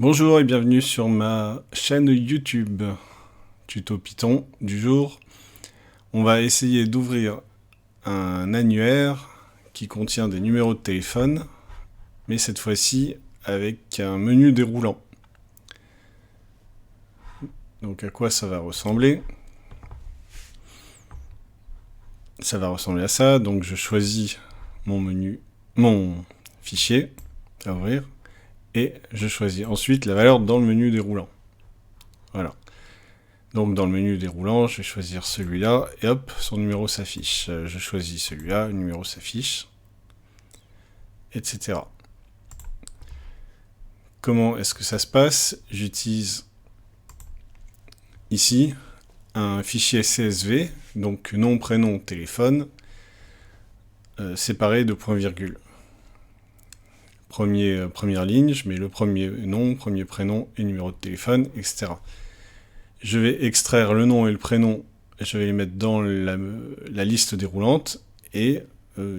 Bonjour et bienvenue sur ma chaîne YouTube Tuto Python du jour. On va essayer d'ouvrir un annuaire qui contient des numéros de téléphone, mais cette fois-ci avec un menu déroulant. Donc à quoi ça va ressembler? Ça va ressembler à ça, donc je choisis mon fichier à ouvrir, et je choisis ensuite la valeur dans le menu déroulant. Voilà. Donc dans le menu déroulant, je vais choisir celui-là, et hop, son numéro s'affiche. Je choisis celui-là, le numéro s'affiche, etc. Comment est-ce que ça se passe? J'utilise ici un fichier CSV, donc nom, prénom, téléphone, séparé de point-virgule. Première ligne, je mets le premier nom, premier prénom et numéro de téléphone, etc. Je vais extraire le nom et le prénom, et je vais les mettre dans la liste déroulante, et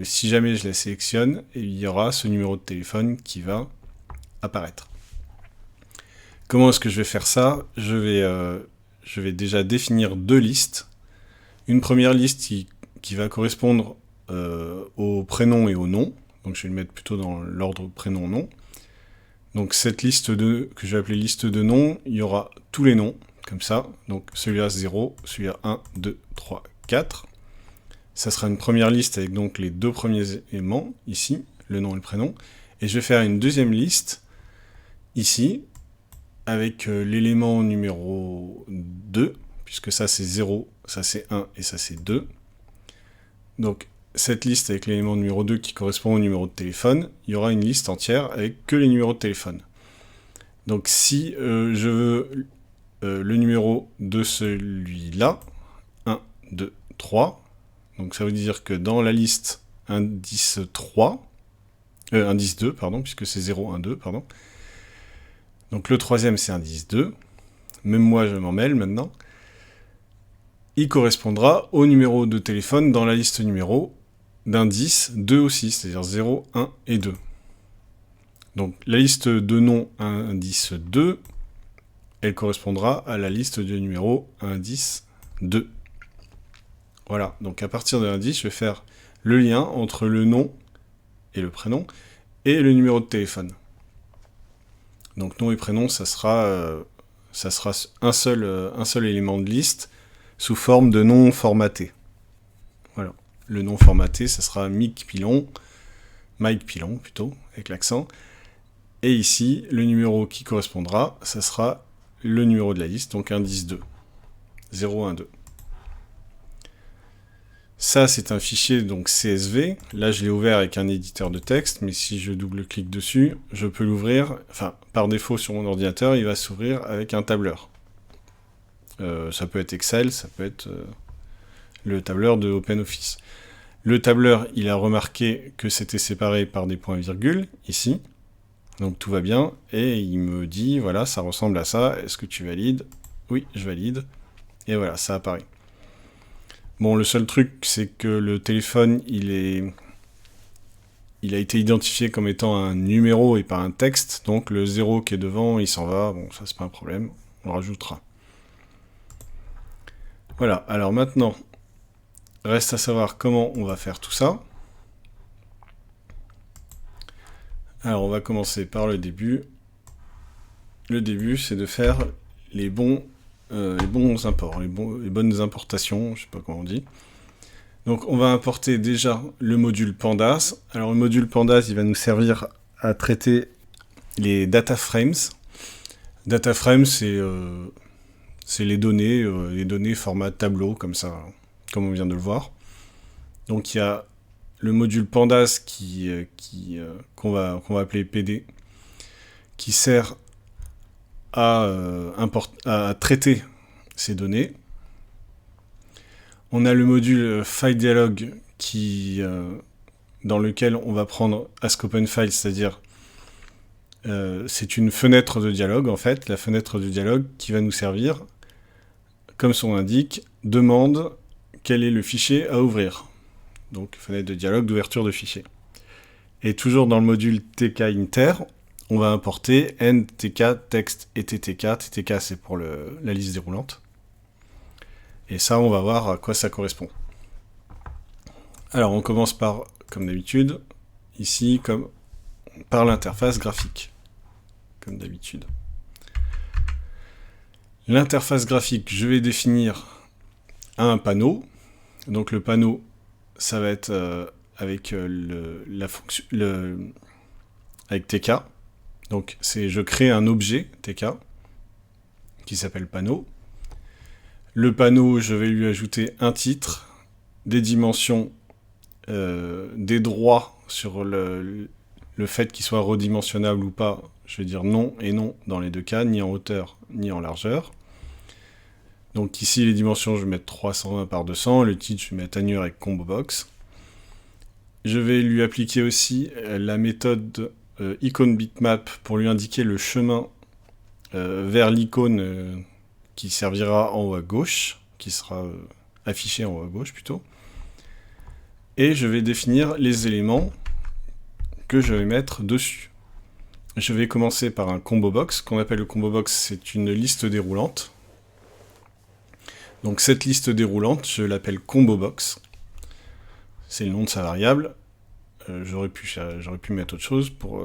si jamais je la sélectionne, il y aura ce numéro de téléphone qui va apparaître. Comment est-ce que je vais faire ça? Je vais déjà définir deux listes. Une première liste qui va correspondre au prénom et au nom. Donc je vais le mettre plutôt dans l'ordre prénom-nom. Donc cette liste que je vais appeler liste de noms, il y aura tous les noms, comme ça. Donc celui-là 0, celui-là 1, 2, 3, 4. Ça sera une première liste avec donc les deux premiers éléments, ici, le nom et le prénom. Et je vais faire une deuxième liste, ici, avec l'élément numéro 2, puisque ça c'est 0, ça c'est 1 et ça c'est 2. Donc cette liste avec l'élément numéro 2 qui correspond au numéro de téléphone, il y aura une liste entière avec que les numéros de téléphone. Donc si je veux le numéro de celui-là, 1, 2, 3, donc ça veut dire que dans la liste indice 2, pardon, puisque c'est 0, 1, 2, pardon. Donc le troisième c'est indice 2, même moi je m'en mêle maintenant. Il correspondra au numéro de téléphone dans la liste numéro d'indice 2 aussi, c'est-à-dire 0, 1 et 2. Donc la liste de noms indice 2, elle correspondra à la liste de numéros indice 2. Voilà, donc à partir de l'indice, je vais faire le lien entre le nom et le prénom et le numéro de téléphone. Donc nom et prénom, ça sera un seul élément de liste sous forme de nom formaté. Voilà. Le nom formaté, ça sera Mike Pilon, plutôt, avec l'accent. Et ici, le numéro qui correspondra, ça sera le numéro de la liste, donc indice 2. 0, 1, 2. Ça, c'est un fichier donc CSV. Là, je l'ai ouvert avec un éditeur de texte, mais si je double-clique dessus, je peux l'ouvrir. Enfin, par défaut, sur mon ordinateur, il va s'ouvrir avec un tableur. Ça peut être Excel, ça peut être le tableur de OpenOffice. Le tableur, il a remarqué que c'était séparé par des points-virgules, ici. Donc tout va bien, et il me dit, voilà, ça ressemble à ça, est-ce que tu valides? Oui, je valide. Et voilà, ça apparaît. Bon, le seul truc, c'est que le téléphone, il a été identifié comme étant un numéro et pas un texte, donc le 0 qui est devant, il s'en va, bon, ça c'est pas un problème, on le rajoutera. Voilà, alors maintenant, reste à savoir comment on va faire tout ça. Alors on va commencer par le début. Le début, c'est de faire les bons imports, les bonnes importations, je sais pas comment on dit. Donc on va importer déjà le module Pandas. Alors le module Pandas, il va nous servir à traiter les data frames. Data frames, c'est les données format tableau, comme ça, comme on vient de le voir. Donc il y a le module Pandas qu'on va appeler PD, qui sert à traiter ces données. On a le module FileDialog dans lequel on va prendre AskOpenFile, c'est-à-dire c'est une fenêtre de dialogue en fait, la fenêtre de dialogue qui va nous servir, comme son indique, demande quel est le fichier à ouvrir. Donc fenêtre de dialogue d'ouverture de fichier. Et toujours dans le module TK-Inter, on va importer n, tk, text et ttk. ttk, c'est pour la liste déroulante. Et ça, on va voir à quoi ça correspond. Alors, on commence par, comme d'habitude, ici, par l'interface graphique, comme d'habitude. L'interface graphique, je vais définir un panneau. Donc le panneau, ça va être avec la fonction, avec tk. Donc je crée un objet tk qui s'appelle panneau. Le panneau, je vais lui ajouter un titre, des dimensions, des droits sur le fait qu'il soit redimensionnable ou pas. Je vais dire non et non dans les deux cas, ni en hauteur ni en largeur. Donc ici, les dimensions, je vais mettre 320 par 200. Le titre, je vais mettre annuaire avec combo box. Je vais lui appliquer aussi la méthode icon bitmap pour lui indiquer le chemin vers l'icône qui servira en haut à gauche, qui sera affiché en haut à gauche plutôt. Et je vais définir les éléments que je vais mettre dessus. Je vais commencer par un combo box. Qu'on appelle le combo box, c'est une liste déroulante. Donc cette liste déroulante, je l'appelle combo box. C'est le nom de sa variable. J'aurais pu mettre autre chose pour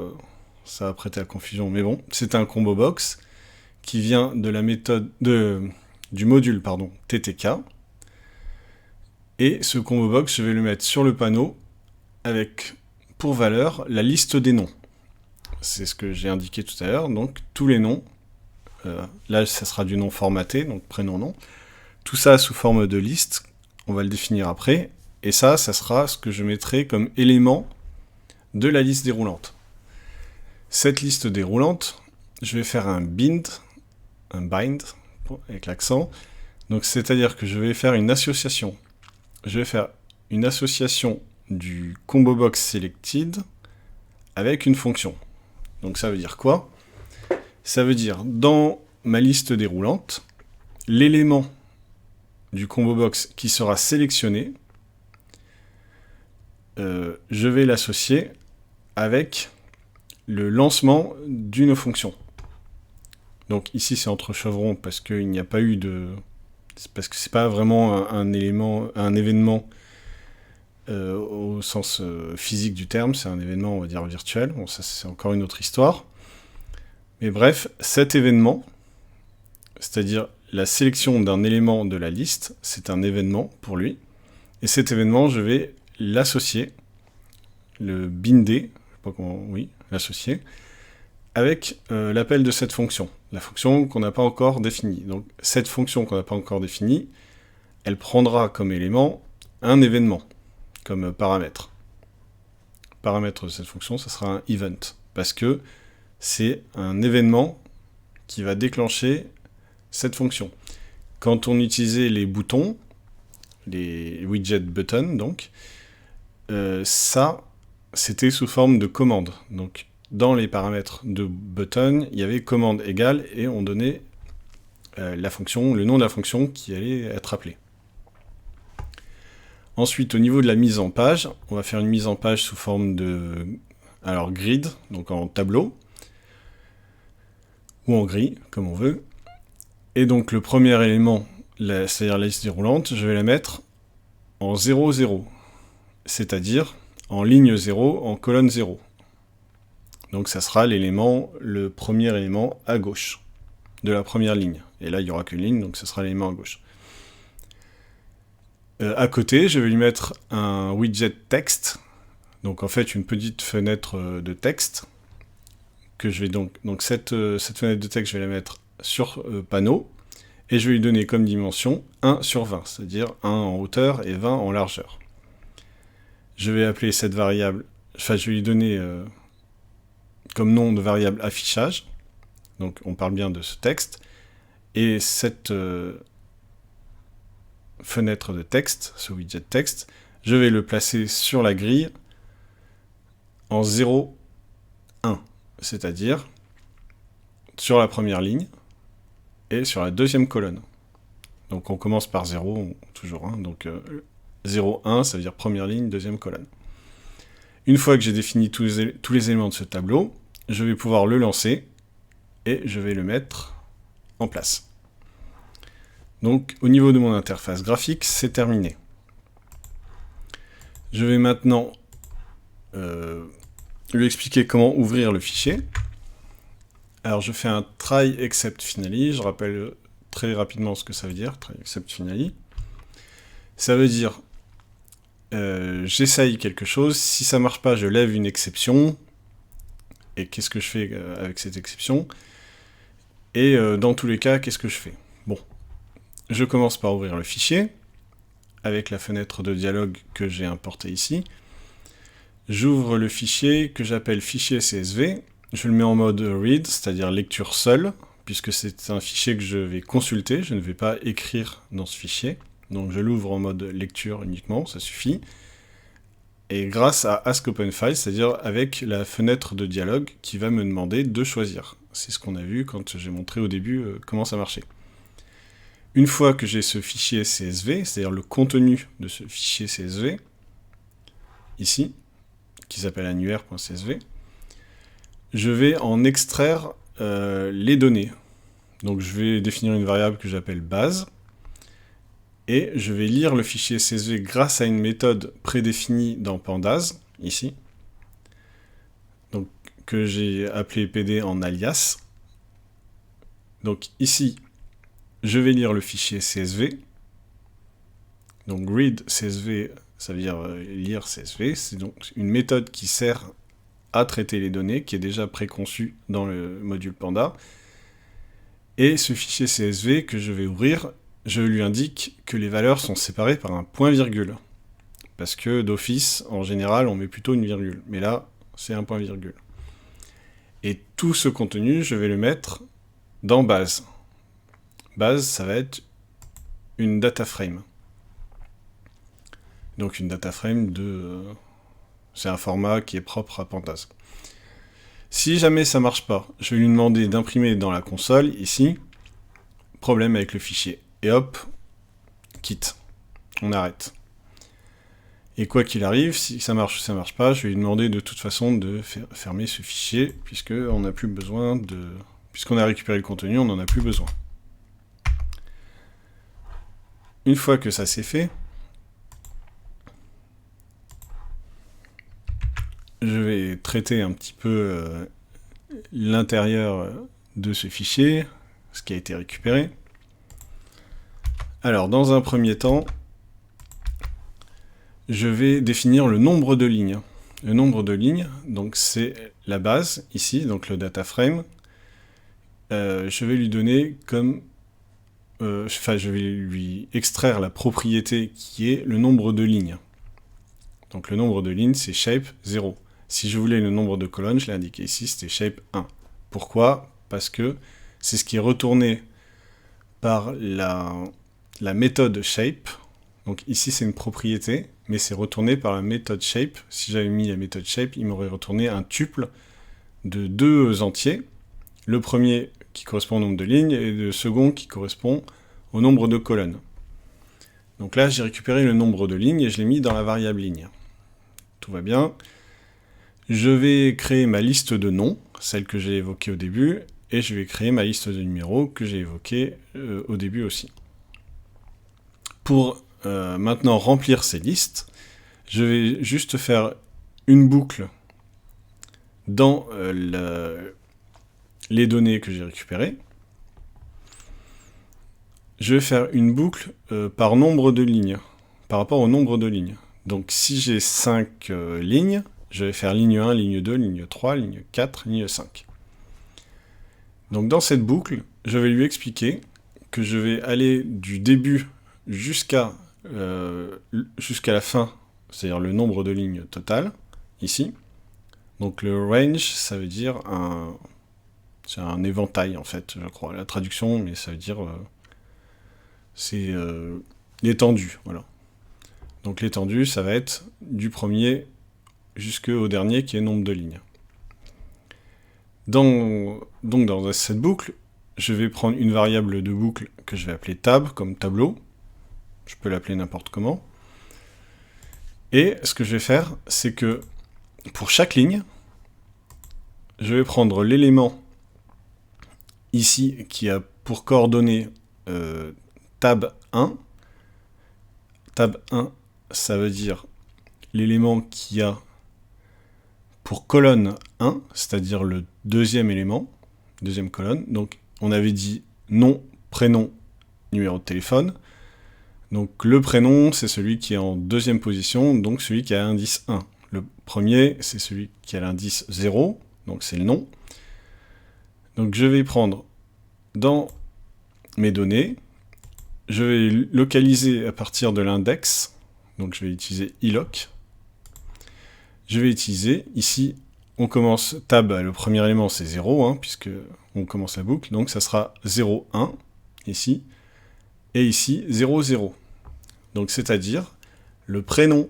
ça va prêter à confusion, mais bon, c'est un combo box qui vient de la méthode du module ttk. Et ce combo box, je vais le mettre sur le panneau avec pour valeur la liste des noms. C'est ce que j'ai indiqué tout à l'heure, donc tous les noms. Là, ça sera du nom formaté, donc prénom-nom. Tout ça sous forme de liste, on va le définir après. Et ça sera ce que je mettrai comme élément de la liste déroulante. Cette liste déroulante, je vais faire un bind, avec l'accent. Donc c'est-à-dire que je vais faire une association. Je vais faire une association du combo box selected avec une fonction. Donc ça veut dire quoi? Ça veut dire, dans ma liste déroulante, l'élément du combo box qui sera sélectionné, je vais l'associer avec le lancement d'une fonction. Donc ici c'est entre chevrons parce qu'il n'y a pas eu de... parce que c'est pas vraiment un événement au sens physique du terme, c'est un événement, on va dire, virtuel. Bon, ça c'est encore une autre histoire. Mais bref, cet événement, c'est-à-dire la sélection d'un élément de la liste, c'est un événement pour lui. Et cet événement, je vais l'associer, le binder, je sais pas comment, oui, l'associer, avec l'appel de cette fonction, la fonction qu'on n'a pas encore définie. Donc cette fonction qu'on n'a pas encore définie, elle prendra comme élément un événement, comme paramètre. Paramètre de cette fonction, ça sera un event, parce que c'est un événement qui va déclencher cette fonction. Quand on utilisait les boutons, les widget buttons, donc, ça, c'était sous forme de commande. Donc, dans les paramètres de button, il y avait commande égale, et on donnait la fonction, le nom de la fonction qui allait être appelée. Ensuite, au niveau de la mise en page, on va faire une mise en page sous forme de grid, donc en tableau, ou en grille, comme on veut. Et donc le premier élément, c'est-à-dire la liste déroulante, je vais la mettre en 0, 0, c'est-à-dire en ligne 0, en colonne 0. Donc ça sera le premier élément à gauche de la première ligne. Et là, il n'y aura qu'une ligne, donc ce sera l'élément à gauche. À côté, je vais lui mettre un widget texte, donc en fait une petite fenêtre de texte, que je vais donc cette fenêtre de texte, je vais la mettre sur panneau, et je vais lui donner comme dimension 1 sur 20, c'est-à-dire 1 en hauteur et 20 en largeur. Je vais appeler cette variable, je vais lui donner comme nom de variable affichage, donc on parle bien de ce texte, et cette fenêtre de texte, ce widget texte, je vais le placer sur la grille en 0, 1, c'est-à-dire sur la première ligne et sur la deuxième colonne. Donc on commence par 0, toujours 1, donc 0, 1, ça veut dire première ligne, deuxième colonne. Une fois que j'ai défini tous les éléments de ce tableau, je vais pouvoir le lancer et je vais le mettre en place. Donc au niveau de mon interface graphique, c'est terminé. Je vais maintenant lui expliquer comment ouvrir le fichier. Alors je fais un try except finally, je rappelle très rapidement ce que ça veut dire, try except finally. Ça veut dire j'essaye quelque chose, si ça marche pas, je lève une exception, et qu'est-ce que je fais avec cette exception? Et dans tous les cas, qu'est-ce que je fais? Bon, je commence par ouvrir le fichier, avec la fenêtre de dialogue que j'ai importée ici. J'ouvre le fichier que j'appelle fichier CSV, je le mets en mode read, c'est-à-dire lecture seule, puisque c'est un fichier que je vais consulter, je ne vais pas écrire dans ce fichier. Donc je l'ouvre en mode lecture uniquement, ça suffit. Et grâce à Ask Open File, c'est-à-dire avec la fenêtre de dialogue qui va me demander de choisir. C'est ce qu'on a vu quand j'ai montré au début comment ça marchait. Une fois que j'ai ce fichier CSV, c'est-à-dire le contenu de ce fichier CSV, ici, qui s'appelle annuaire.csv, je vais en extraire les données. Donc je vais définir une variable que j'appelle base, et je vais lire le fichier CSV grâce à une méthode prédéfinie dans Pandas, ici, donc, que j'ai appelé PD en alias. Donc ici, je vais lire le fichier CSV, donc read CSV, ça veut dire lire CSV, c'est donc une méthode qui sert à traiter les données, qui est déjà préconçue dans le module Panda, et ce fichier CSV que je vais ouvrir, je lui indique que les valeurs sont séparées par un point-virgule. Parce que d'office, en général, on met plutôt une virgule. Mais là, c'est un point-virgule. Et tout ce contenu, je vais le mettre dans base. Base, ça va être une data frame. Donc une data frame c'est un format qui est propre à Pandas. Si jamais ça marche pas, je vais lui demander d'imprimer dans la console, ici, problème avec le fichier. Et hop, quitte. On arrête. Et quoi qu'il arrive, si ça marche ou ça marche pas, je vais lui demander de toute façon de fermer ce fichier, puisqu'on n'a plus besoin de... Puisqu'on a récupéré le contenu, on n'en a plus besoin. Une fois que ça c'est fait, je vais traiter un petit peu l'intérieur de ce fichier, ce qui a été récupéré. Alors, dans un premier temps, je vais définir le nombre de lignes. Le nombre de lignes, donc c'est la base, ici, donc le data frame. Je vais lui donner comme... je vais lui extraire la propriété qui est le nombre de lignes. Donc le nombre de lignes, c'est shape 0. Si je voulais le nombre de colonnes, je l'ai indiqué ici, c'était shape 1. Pourquoi? Parce que c'est ce qui est retourné par la méthode shape. Donc ici c'est une propriété, mais c'est retourné par la méthode shape. Si j'avais mis la méthode shape, il m'aurait retourné un tuple de 2 entiers. Le premier qui correspond au nombre de lignes et le second qui correspond au nombre de colonnes. Donc là j'ai récupéré le nombre de lignes et je l'ai mis dans la variable ligne. Tout va bien. Je vais créer ma liste de noms, celle que j'ai évoquée au début, et je vais créer ma liste de numéros que j'ai évoquée au début aussi. Pour maintenant remplir ces listes, je vais juste faire une boucle dans les données que j'ai récupérées. Je vais faire une boucle par nombre de lignes, par rapport au nombre de lignes. Donc si j'ai 5 lignes, je vais faire ligne 1, ligne 2, ligne 3, ligne 4, ligne 5. Donc dans cette boucle, je vais lui expliquer que je vais aller du début jusqu'à la fin, c'est-à-dire le nombre de lignes total, ici. Donc le range, ça veut dire c'est un éventail en fait, je crois. La traduction, mais ça veut dire c'est l'étendue, voilà. Donc l'étendue, ça va être du premier jusqu'au dernier qui est nombre de lignes. Donc dans cette boucle, je vais prendre une variable de boucle que je vais appeler tab, comme tableau. Je peux l'appeler n'importe comment. Et ce que je vais faire, c'est que pour chaque ligne, je vais prendre l'élément ici qui a pour coordonnée tab 1. Tab 1, ça veut dire l'élément qui a pour colonne 1, c'est-à-dire le deuxième élément, deuxième colonne. Donc on avait dit nom, prénom, numéro de téléphone. Donc le prénom, c'est celui qui est en deuxième position, donc celui qui a l'indice 1. Le premier, c'est celui qui a l'indice 0, donc c'est le nom. Donc je vais prendre dans mes données, je vais localiser à partir de l'index, donc je vais utiliser iloc. Je vais utiliser, ici, on commence, tab, le premier élément c'est 0, hein, puisque on commence la boucle, donc ça sera 0, 1, ici, et ici 0, 0. Donc c'est-à-dire le prénom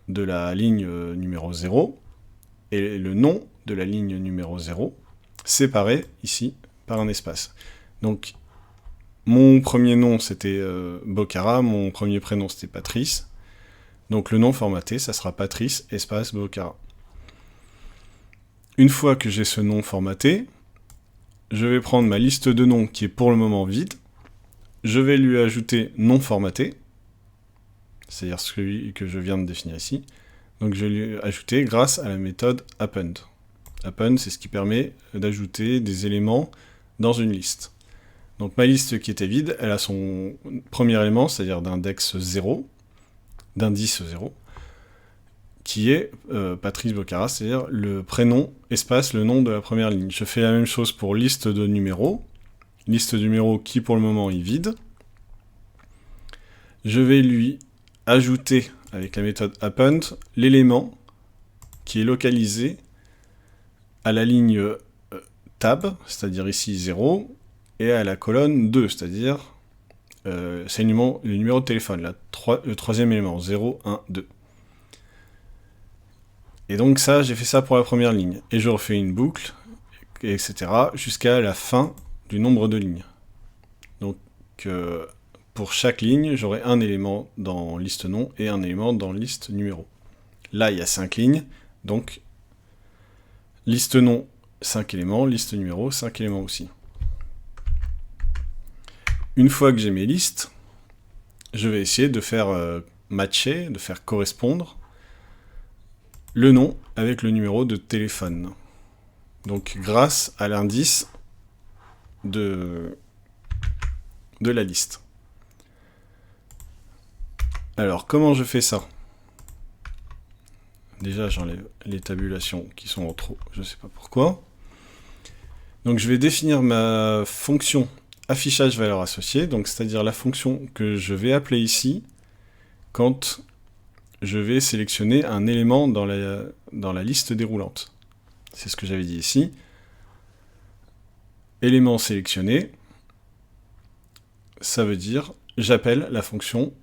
de la ligne numéro 0 et le nom de la ligne numéro 0, séparés ici par un espace. Donc mon premier nom c'était Bocara, mon premier prénom c'était Patrice, donc le nom formaté ça sera Patrice espace Bocara. Une fois que j'ai ce nom formaté, je vais prendre ma liste de noms qui est pour le moment vide, je vais lui ajouter nom formaté, c'est-à-dire celui que je viens de définir ici. Donc je vais lui ajouter grâce à la méthode append. Append, c'est ce qui permet d'ajouter des éléments dans une liste. Donc ma liste qui était vide, elle a son premier élément, c'est-à-dire d'index 0, d'indice 0, qui est Patrice Bocara, c'est-à-dire le prénom, espace, le nom de la première ligne. Je fais la même chose pour liste de numéros. Liste de numéros qui pour le moment est vide. Je vais lui ajouter, avec la méthode append, l'élément qui est localisé à la ligne tab, c'est-à-dire ici 0, et à la colonne 2, c'est-à-dire c'est le numéro de téléphone, le troisième élément, 0, 1, 2. Et donc ça, j'ai fait ça pour la première ligne. Et je refais une boucle, etc., jusqu'à la fin du nombre de lignes. Donc pour chaque ligne, j'aurai un élément dans liste nom et un élément dans liste numéro. Là, il y a 5 lignes, donc liste nom, 5 éléments, liste numéro, 5 éléments aussi. Une fois que j'ai mes listes, je vais essayer de faire matcher, de faire correspondre le nom avec le numéro de téléphone. Donc grâce à l'indice de la liste. Alors, comment je fais ça? Déjà, j'enlève les tabulations qui sont en trop, je ne sais pas pourquoi. Donc, je vais définir ma fonction affichage valeur associée, donc c'est-à-dire la fonction que je vais appeler ici quand je vais sélectionner un élément dans la liste déroulante. C'est ce que j'avais dit ici. Élément sélectionné, ça veut dire j'appelle la fonction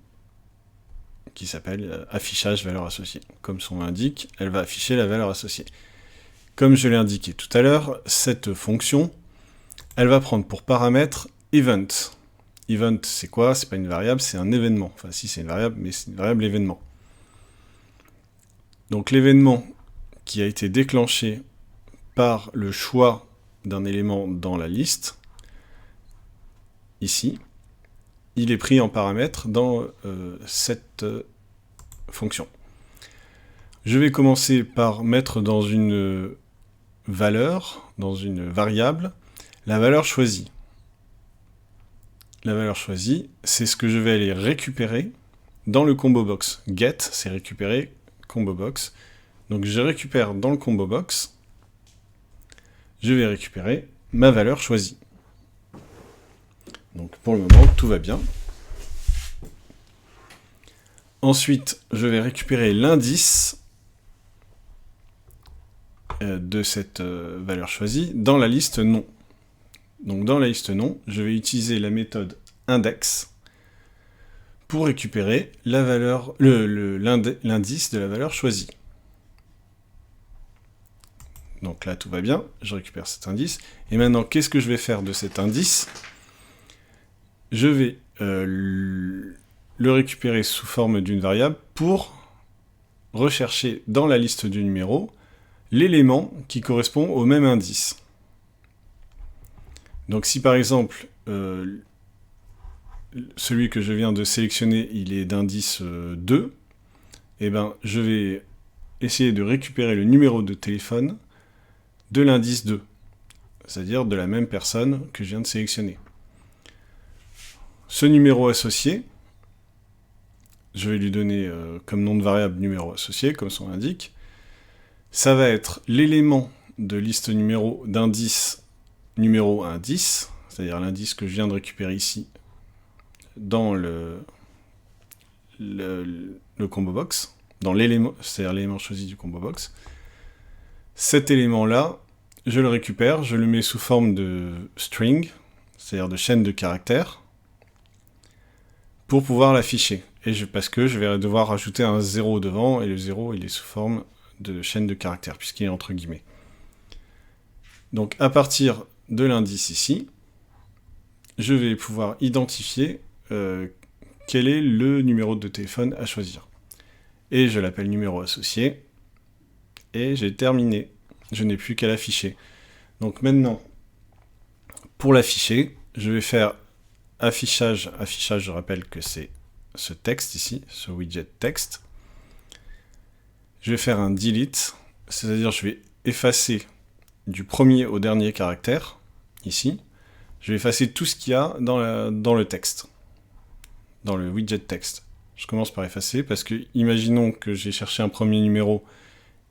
qui s'appelle affichage valeur associée. Comme son nom l'indique, elle va afficher la valeur associée. Comme je l'ai indiqué tout à l'heure, cette fonction, elle va prendre pour paramètre event. Event, c'est quoi? C'est pas une variable, c'est un événement. Enfin, si, c'est une variable, mais c'est une variable événement. Donc l'événement qui a été déclenché par le choix d'un élément dans la liste, ici, il est pris en paramètre dans cette fonction. Je vais commencer par mettre dans une valeur, dans une variable, la valeur choisie. La valeur choisie, c'est ce que je vais aller récupérer dans le combo box. Get, c'est récupérer combo box. Donc je récupère dans le combo box, je vais récupérer ma valeur choisie. Donc pour le moment, tout va bien. Ensuite, je vais récupérer l'indice de cette valeur choisie dans la liste nom. Donc dans la liste nom, je vais utiliser la méthode index pour récupérer la valeur, l'indice de la valeur choisie. Donc là, tout va bien, je récupère cet indice. Et maintenant, qu'est-ce que je vais faire de cet indice? Je vais le récupérer sous forme d'une variable pour rechercher dans la liste du numéro l'élément qui correspond au même indice. Donc si par exemple, celui que je viens de sélectionner, il est d'indice 2, eh ben, je vais essayer de récupérer le numéro de téléphone de l'indice 2, c'est-à-dire de la même personne que je viens de sélectionner. Ce numéro associé, je vais lui donner comme nom de variable numéro associé, comme son l'indique. Ça va être l'élément de liste numéro d'indice numéro 1, 10, c'est-à-dire l'indice que je viens de récupérer ici dans le combo box, dans l'élément, c'est-à-dire l'élément choisi du combo box. Cet élément-là, je le récupère, je le mets sous forme de string, c'est-à-dire de chaîne de caractères, pour pouvoir l'afficher. Parce que je vais devoir rajouter un 0 devant, et le 0, il est sous forme de chaîne de caractères, puisqu'il est entre guillemets. Donc à partir de l'indice ici, je vais pouvoir identifier quel est le numéro de téléphone à choisir. Et je l'appelle numéro associé, et j'ai terminé. Je n'ai plus qu'à l'afficher. Donc maintenant, pour l'afficher, je vais faire affichage, je rappelle que c'est ce texte ici, ce widget texte. Je vais faire un delete, c'est-à-dire je vais effacer du premier au dernier caractère, ici. Je vais effacer tout ce qu'il y a dans le texte, dans le widget texte. Je commence par effacer, parce que imaginons que j'ai cherché un premier numéro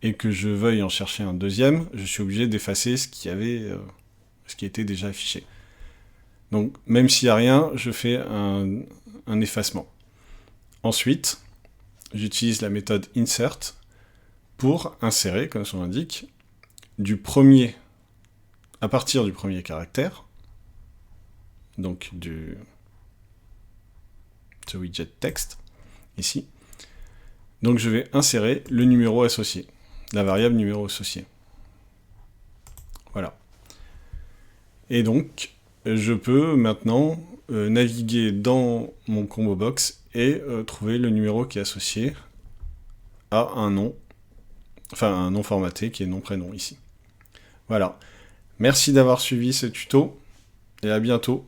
et que je veuille en chercher un deuxième, je suis obligé d'effacer ce qui était déjà affiché. Donc, même s'il n'y a rien, je fais un effacement. Ensuite, j'utilise la méthode insert pour insérer, comme son l'indique, à partir du premier caractère, donc ce widget texte, ici. Donc je vais insérer le numéro associé, la variable numéro associé. Voilà. Et donc, je peux maintenant naviguer dans mon combo box et trouver le numéro qui est associé à un nom, enfin un nom formaté qui est nom-prénom ici. Voilà. Merci d'avoir suivi ce tuto et à bientôt.